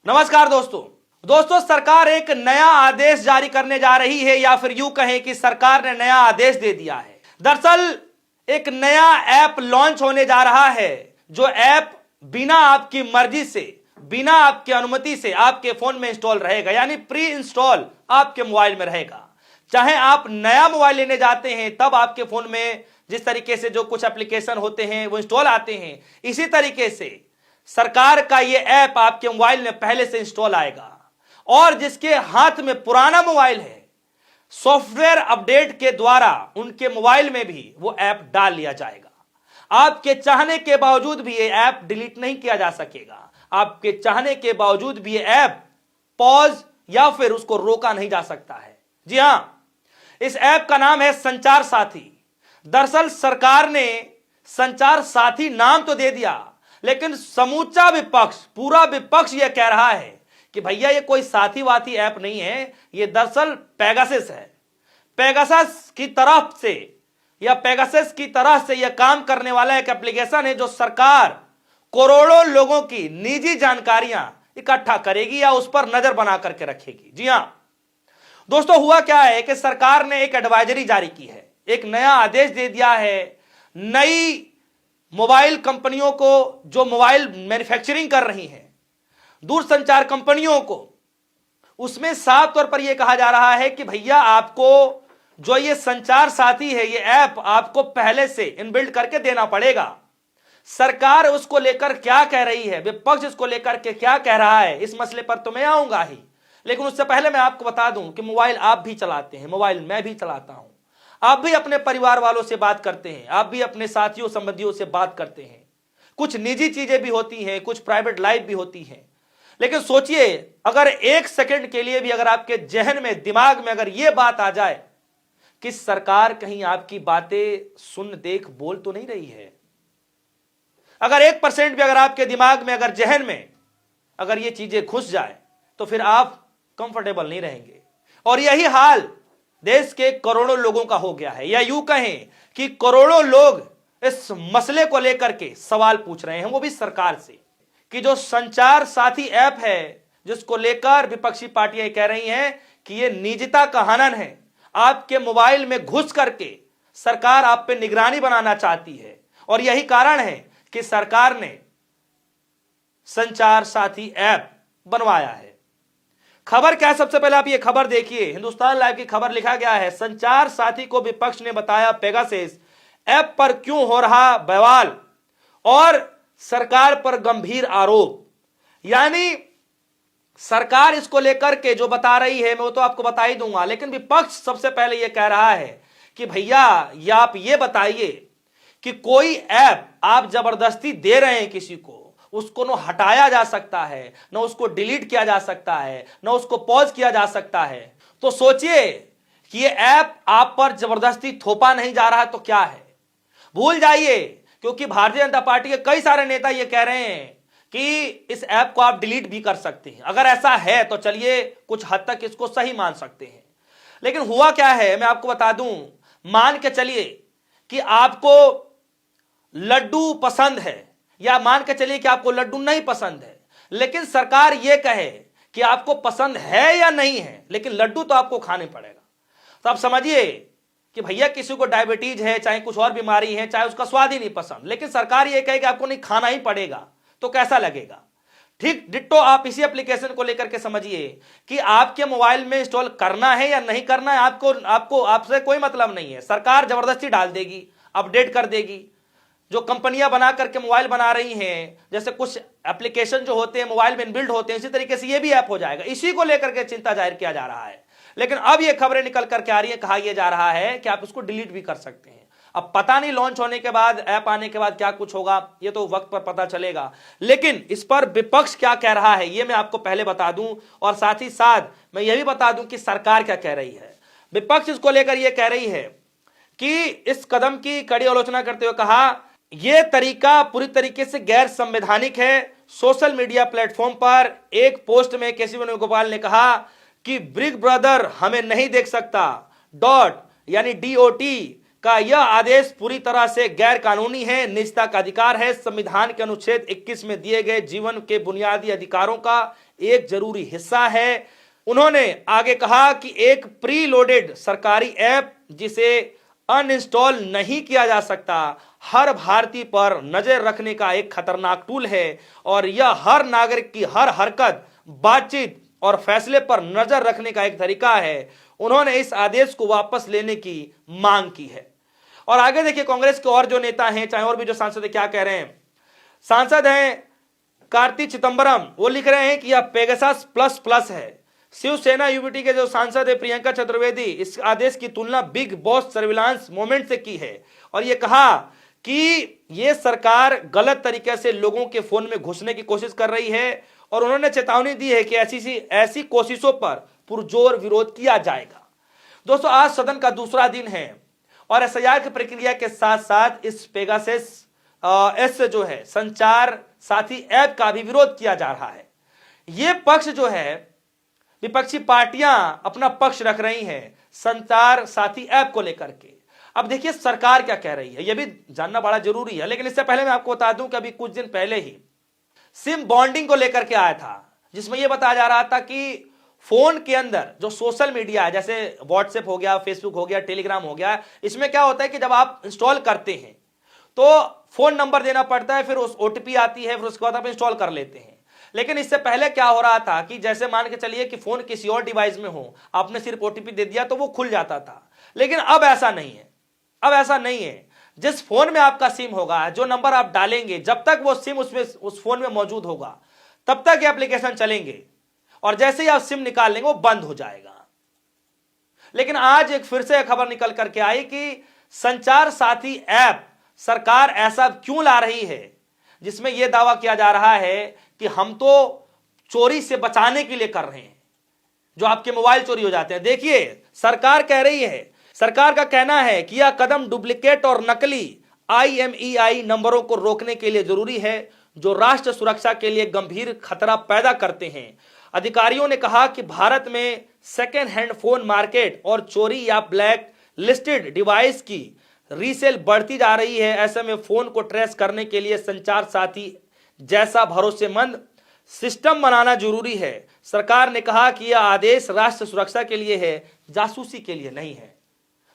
नमस्कार दोस्तों, सरकार एक नया आदेश जारी करने जा रही है, या फिर यूं कहें कि सरकार ने नया आदेश दे दिया है। दरअसल एक नया ऐप लॉन्च होने जा रहा है, जो ऐप बिना आपकी मर्जी से, बिना आपकी अनुमति से आपके फोन में इंस्टॉल रहेगा, यानी प्री इंस्टॉल आपके मोबाइल में रहेगा। चाहे आप नया मोबाइल लेने जाते हैं तब आपके फोन में जिस तरीके से जो कुछ एप्लीकेशन होते हैं वो इंस्टॉल आते हैं, इसी तरीके से सरकार का ये ऐप आपके मोबाइल में पहले से इंस्टॉल आएगा। और जिसके हाथ में पुराना मोबाइल है, सॉफ्टवेयर अपडेट के द्वारा उनके मोबाइल में भी वो ऐप डाल लिया जाएगा। आपके चाहने के बावजूद भी ये ऐप डिलीट नहीं किया जा सकेगा। आपके चाहने के बावजूद भी ये ऐप पॉज या फिर उसको रोका नहीं जा सकता है। जी हां, इस ऐप का नाम है संचार साथी। दरअसल सरकार ने संचार साथी नाम तो दे दिया, लेकिन समूचा विपक्ष, पूरा विपक्ष यह कह रहा है कि भैया ये कोई साथी वाथी ऐप नहीं है, ये दरअसल पेगासस है। पेगासस की तरफ से या पेगासस की तरह से यह काम करने वाला एक एप्लीकेशन है, जो सरकार करोड़ों लोगों की निजी जानकारियां इकट्ठा करेगी या उस पर नजर बना करके रखेगी। जी हां दोस्तों, हुआ क्या है कि सरकार ने एक एडवाइजरी जारी की है, एक नया आदेश दे दिया है नई मोबाइल कंपनियों को, जो मोबाइल मैन्युफैक्चरिंग कर रही हैं, दूरसंचार कंपनियों को। उसमें साफ तौर पर यह कहा जा रहा है कि भैया आपको जो ये संचार साथी है, ये ऐप आपको पहले से इनबिल्ड करके देना पड़ेगा। सरकार उसको लेकर क्या कह रही है, विपक्ष इसको लेकर के क्या कह रहा है, इस मसले पर तो मैं आऊंगा ही, लेकिन उससे पहले मैं आपको बता दूं कि मोबाइल आप भी चलाते हैं, मोबाइल मैं भी चलाता हूं। आप भी अपने परिवार वालों से बात करते हैं, आप भी अपने साथियों संबंधियों से बात करते हैं। कुछ निजी चीजें भी होती हैं, कुछ प्राइवेट लाइफ भी होती हैं। लेकिन सोचिए, अगर एक सेकंड के लिए भी अगर आपके जहन में, दिमाग में अगर यह बात आ जाए कि सरकार कहीं आपकी बातें सुन, देख, बोल तो नहीं रही है, अगर 1% भी अगर आपके दिमाग में, अगर जहन में अगर ये चीजें घुस जाए, तो फिर आप कंफर्टेबल नहीं रहेंगे। और यही हाल देश के करोड़ों लोगों का हो गया है, या यूं कहें कि करोड़ों लोग इस मसले को लेकर के सवाल पूछ रहे हैं, वो भी सरकार से, कि जो संचार साथी ऐप है, जिसको लेकर विपक्षी पार्टियां कह रही हैं कि ये निजता का हनन है, आपके मोबाइल में घुस करके सरकार आप पे निगरानी बनाना चाहती है। और यही कारण है कि सरकार ने संचार साथी ऐप बनवाया है। खबर क्या है, सबसे पहले आप ये खबर देखिए, हिंदुस्तान लाइव की खबर लिखा गया है, संचार साथी को विपक्ष ने बताया पेगासस, ऐप पर क्यों हो रहा बवाल और सरकार पर गंभीर आरोप। यानी सरकार इसको लेकर के जो बता रही है, मैं वो तो आपको बता ही दूंगा, लेकिन विपक्ष सबसे पहले ये कह रहा है कि भैया या आप ये बताइए कि कोई ऐप आप जबरदस्ती दे रहे हैं किसी को, उसको न हटाया जा सकता है, न उसको डिलीट किया जा सकता है, न उसको पॉज किया जा सकता है। तो सोचिए कि ये ऐप आप पर जबरदस्ती थोपा नहीं जा रहा तो क्या है। भूल जाइए, क्योंकि भारतीय जनता पार्टी के कई सारे नेता ये कह रहे हैं कि इस ऐप को आप डिलीट भी कर सकते हैं। अगर ऐसा है तो चलिए कुछ हद तक इसको सही मान सकते हैं, लेकिन हुआ क्या है मैं आपको बता दूं। मान के चलिए कि आपको लड्डू पसंद है, या मान के चलिए कि आपको लड्डू नहीं पसंद है, लेकिन सरकार यह कहे कि आपको पसंद है या नहीं है, लेकिन लड्डू तो आपको खाने पड़ेगा। तो आप समझिए कि भैया किसी को डायबिटीज है, चाहे कुछ और बीमारी है, चाहे उसका स्वाद ही नहीं पसंद, लेकिन सरकार यह कहे कि आपको नहीं खाना ही पड़ेगा, तो कैसा लगेगा। ठीक डिट्टो आप इसी एप्लीकेशन को लेकर के समझिए कि आपके मोबाइल में इंस्टॉल करना है या नहीं करना है, आपसे कोई मतलब नहीं है। सरकार जबरदस्ती डाल देगी, अपडेट कर देगी। जो कंपनियां बना करके मोबाइल बना रही हैं, जैसे कुछ एप्लीकेशन जो होते हैं मोबाइल में इनबिल्ड होते हैं, इसी तरीके से ये भी ऐप हो जाएगा। इसी को लेकर के चिंता जाहिर किया जा रहा है, लेकिन अब ये खबरें निकल करके आ रही है, कहा यह जा रहा है कि आप इसको डिलीट भी कर सकते हैं। अब पता नहीं लॉन्च होने के बाद, ऐप आने के बाद क्या कुछ होगा, ये तो वक्त पर पता चलेगा। लेकिन इस पर विपक्ष क्या कह रहा है ये मैं आपको पहले बता दूं, और साथ ही साथ मैं यह भी बता दूं कि सरकार क्या कह रही है। विपक्ष इसको लेकर यह कह रही है कि इस कदम की कड़ी आलोचना करते हुए कहा, यह तरीका पूरी तरीके से गैर संवैधानिक है। सोशल मीडिया प्लेटफॉर्म पर एक पोस्ट में केसी वेणुगोपाल ने कहा कि बिग ब्रदर हमें नहीं देख सकता यानी DOT का यह आदेश पूरी तरह से गैर कानूनी है, निजता का अधिकार है, संविधान के अनुच्छेद 21 में दिए गए जीवन के बुनियादी अधिकारों का एक जरूरी हिस्सा है। उन्होंने आगे कहा कि एक प्री लोडेड सरकारी ऐप जिसे अनइंस्टॉल नहीं किया जा सकता, हर भारतीय पर नजर रखने का एक खतरनाक टूल है और यह हर नागरिक की हर हरकत, बातचीत और फैसले पर नजर रखने का एक तरीका है। उन्होंने इस आदेश को वापस लेने की मांग की है। और आगे देखिए कांग्रेस के और जो नेता हैं, चाहे और भी जो सांसद है, क्या कह रहे हैं। सांसद हैं कार्ति चिदंबरम, वो लिख रहे हैं कि यह पेगासस प्लस प्लस है। शिवसेना यूबीटी के जो सांसद है प्रियंका चतुर्वेदी, इस आदेश की तुलना बिग बॉस सर्विलांस मोमेंट से की है और यह कहा कि यह सरकार गलत तरीके से लोगों के फोन में घुसने की कोशिश कर रही है और उन्होंने चेतावनी दी है कि ऐसी कोशिशों पर पुरजोर विरोध किया जाएगा। दोस्तों, आज सदन का दूसरा दिन है और एसआईआर की प्रक्रिया के साथ साथ इस पेगासस एस जो है संचार साथी ऐप का भी विरोध किया जा रहा है। यह पक्ष जो है, विपक्षी पार्टियां अपना पक्ष रख रही हैं संचार साथी ऐप को लेकर के। अब देखिए सरकार क्या कह रही है, यह भी जानना बड़ा जरूरी है। लेकिन इससे पहले मैं आपको बता दूं कि अभी कुछ दिन पहले ही सिम बॉन्डिंग को लेकर के आया था, जिसमें यह बताया जा रहा था कि फोन के अंदर जो सोशल मीडिया है, जैसे व्हाट्सएप हो गया, फेसबुक हो गया, टेलीग्राम हो गया, इसमें क्या होता है कि जब आप इंस्टॉल करते हैं तो फोन नंबर देना पड़ता है, फिर उस ओटीपी आती है, फिर उसके बाद आप इंस्टॉल कर लेते हैं। लेकिन इससे पहले क्या हो रहा था कि जैसे मान के चलिए कि फोन किसी और डिवाइस में हो, आपने सिर्फ ओटीपी दे दिया तो वो खुल जाता था। लेकिन अब ऐसा नहीं है। अब ऐसा नहीं है। जिस फोन में आपका सिम होगा, जो नंबर आप डालेंगे, जब तक वो सिम उस फोन में मौजूद होगा तब तक ये एप्लीकेशन चलेंगे और जैसे ही आप सिम निकाल लेंगे वो बंद हो जाएगा। लेकिन आज एक फिर से खबर निकल करके आई कि संचार साथी ऐप सरकार ऐसा क्यों ला रही है, जिसमें यह दावा किया जा रहा है कि हम तो चोरी से बचाने के लिए कर रहे हैं, जो आपके मोबाइल चोरी हो जाते हैं। देखिए सरकार कह रही है, सरकार का कहना है कि यह कदम डुप्लीकेट और नकली IMEI नंबरों को रोकने के लिए जरूरी है, जो राष्ट्र सुरक्षा के लिए गंभीर खतरा पैदा करते हैं। अधिकारियों ने कहा कि भारत में सेकेंड हैंड फोन मार्केट और चोरी या ब्लैक लिस्टेड डिवाइस की रीसेल बढ़ती जा रही है। ऐसे में फोन को ट्रेस करने के लिए संचार साथी जैसा भरोसेमंद सिस्टम बनाना जरूरी है। सरकार ने कहा कि यह आदेश राष्ट्र सुरक्षा के लिए है, जासूसी के लिए नहीं है।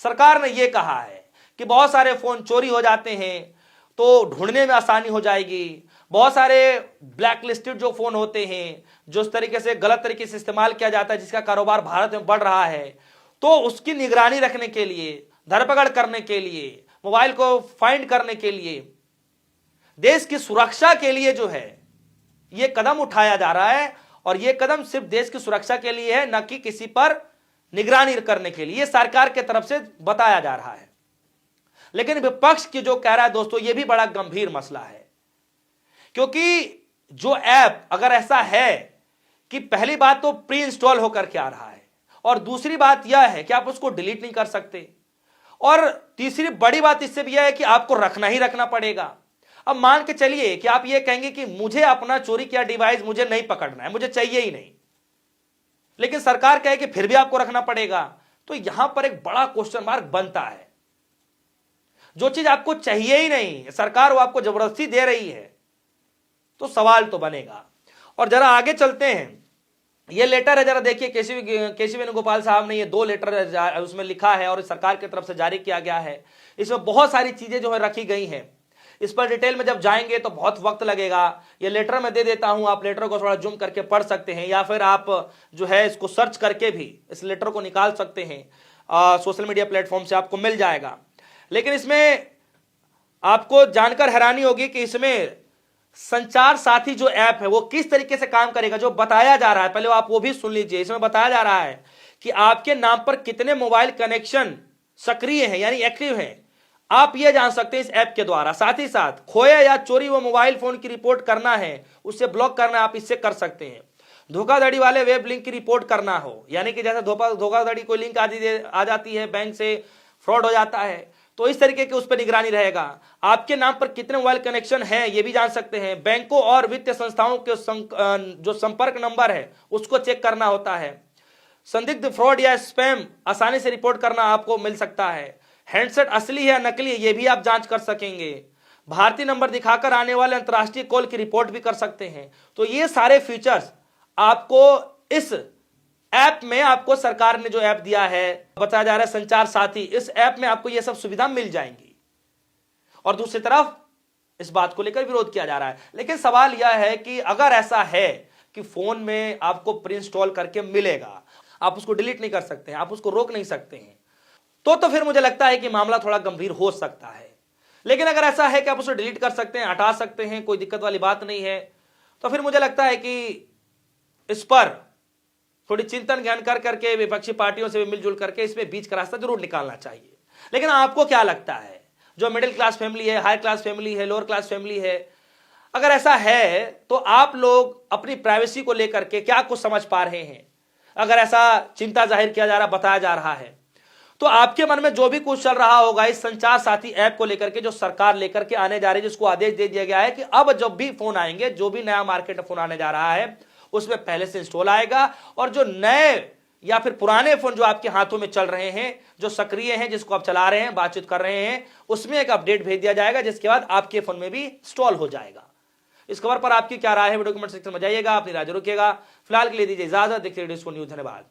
सरकार ने यह कहा है कि बहुत सारे फोन चोरी हो जाते हैं तो ढूंढने में आसानी हो जाएगी। बहुत सारे ब्लैक लिस्टेड जो फोन होते हैं, जो इस तरीके से गलत तरीके से इस्तेमाल किया जाता है, जिसका कारोबार भारत में बढ़ रहा है, तो उसकी निगरानी रखने के लिए, धरपकड़ करने के लिए, मोबाइल को फाइंड करने के लिए, देश की सुरक्षा के लिए जो है यह कदम उठाया जा रहा है। और यह कदम सिर्फ देश की सुरक्षा के लिए है, न कि किसी पर निगरानी करने के लिए। सरकार की तरफ से बताया जा रहा है। लेकिन विपक्ष की जो कह रहा है दोस्तों, यह भी बड़ा गंभीर मसला है, क्योंकि जो ऐप अगर ऐसा है कि पहली बात तो प्री इंस्टॉल होकर के आ रहा है और दूसरी बात यह है कि आप उसको डिलीट नहीं कर सकते, और तीसरी बड़ी बात इससे भी यह है कि आपको रखना ही रखना पड़ेगा। अब मान के चलिए कि आप ये कहेंगे कि मुझे अपना चोरी किया डिवाइस मुझे नहीं पकड़ना है, मुझे चाहिए ही नहीं, लेकिन सरकार कहे कि फिर भी आपको रखना पड़ेगा, तो यहां पर एक बड़ा क्वेश्चन मार्क बनता है। जो चीज आपको चाहिए ही नहीं, सरकार वो आपको जबरदस्ती दे रही है, तो सवाल तो बनेगा। और जरा आगे चलते हैं। ये लेटर है, जरा देखिए केसी वेणुगोपाल साहब ने ये 2 लेटर उसमें लिखा है और सरकार की तरफ से जारी किया गया है। इसमें बहुत सारी चीजें जो है रखी गई हैं। इस पर डिटेल में जब जाएंगे तो बहुत वक्त लगेगा। ये लेटर मैं दे देता हूं, आप लेटर को थोड़ा जूम करके पढ़ सकते हैं, या फिर आप जो है इसको सर्च करके भी इस लेटर को निकाल सकते हैं। सोशल मीडिया प्लेटफॉर्म से आपको मिल जाएगा। लेकिन इसमें आपको जानकर हैरानी होगी कि इसमें संचार साथी जो ऐप है वो किस तरीके से काम करेगा, जो बताया जा रहा है। पहले आप वो भी सुन लीजिए। इसमें बताया जा रहा है कि आपके नाम पर कितने मोबाइल कनेक्शन सक्रिय हैं, यानी एक्टिव हैं, आप ये जान सकते हैं इस ऐप के द्वारा। साथ ही साथ खोए या चोरी हुए मोबाइल फोन की रिपोर्ट करना है, उससे ब्लॉक करना है, आप इससे कर सकते हैं। धोखाधड़ी वाले वेब लिंक की रिपोर्ट करना हो, यानी कि जैसे धोखाधड़ी कोई लिंक आ जाती है, बैंक से फ्रॉड हो जाता है, तो इस तरीके की उस पर निगरानी रहेगा। आपके नाम पर कितने मोबाइल कनेक्शन हैं ये भी जान सकते हैं। बैंकों और वित्तीय संस्थाओं के जो संपर्क नंबर है उसको चेक करना होता है। संदिग्ध फ्रॉड या स्पैम आसानी से रिपोर्ट करना आपको मिल सकता है। हैंडसेट असली है नकली है ये भी आप जांच कर सकेंगे। भारतीय नंबर दिखाकर आने वाले अंतर्राष्ट्रीय कॉल की रिपोर्ट भी कर सकते हैं। तो ये सारे फीचर्स आपको इस ऐप में, आपको सरकार ने जो ऐप दिया है, बताया जा रहा है संचार साथी, इस ऐप में आपको यह सब सुविधा मिल जाएंगी। और दूसरी तरफ इस बात को लेकर विरोध किया जा रहा है। लेकिन सवाल यह है कि अगर ऐसा है कि फोन में आपको प्री इंस्टॉल करके मिलेगा, आप उसको डिलीट नहीं कर सकते हैं, आप उसको रोक नहीं सकते हैं, तो फिर मुझे लगता है कि मामला थोड़ा गंभीर हो सकता है। लेकिन अगर ऐसा है कि आप उसे डिलीट कर सकते हैं, हटा सकते हैं, कोई दिक्कत वाली बात नहीं है, तो फिर मुझे लगता है कि इस पर थोड़ी चिंतन ज्ञान कर करके विपक्षी पार्टियों से भी मिलजुल करके इसमें बीच का रास्ता जरूर निकालना चाहिए। लेकिन आपको क्या लगता है, जो मिडिल क्लास फैमिली है, हाई क्लास फैमिली है, लोअर क्लास फैमिली है, अगर ऐसा है तो आप लोग अपनी प्राइवेसी को लेकर के क्या कुछ समझ पा रहे हैं? अगर ऐसा चिंता जाहिर किया जा रहा, बताया जा रहा है, तो आपके मन में जो भी कुछ चल रहा होगा इस संचार साथी ऐप को लेकर के, जो सरकार लेकर के आने जा रही है, जिसको आदेश दे दिया गया है कि अब जब भी फोन आएंगे, जो भी नया मार्केट में फोन आने जा रहा है, उसमें पहले से इंस्टॉल आएगा, और जो नए या फिर पुराने फोन जो आपके हाथों में चल रहे हैं, जो सक्रिय हैं, जिसको आप चला रहे हैं, बातचीत कर रहे हैं, उसमें एक अपडेट भेज दिया जाएगा, जिसके बाद आपके फोन में भी इंस्टॉल हो जाएगा। इस खबर पर आपकी क्या राय है? वीडियो कमेंट सेक्शन में जाइएगा, अपनी राय जरूर रखिएगा। फिलहाल के लिए दीजिए इजाजत। देखते रहिए न्यूज़। धन्यवाद।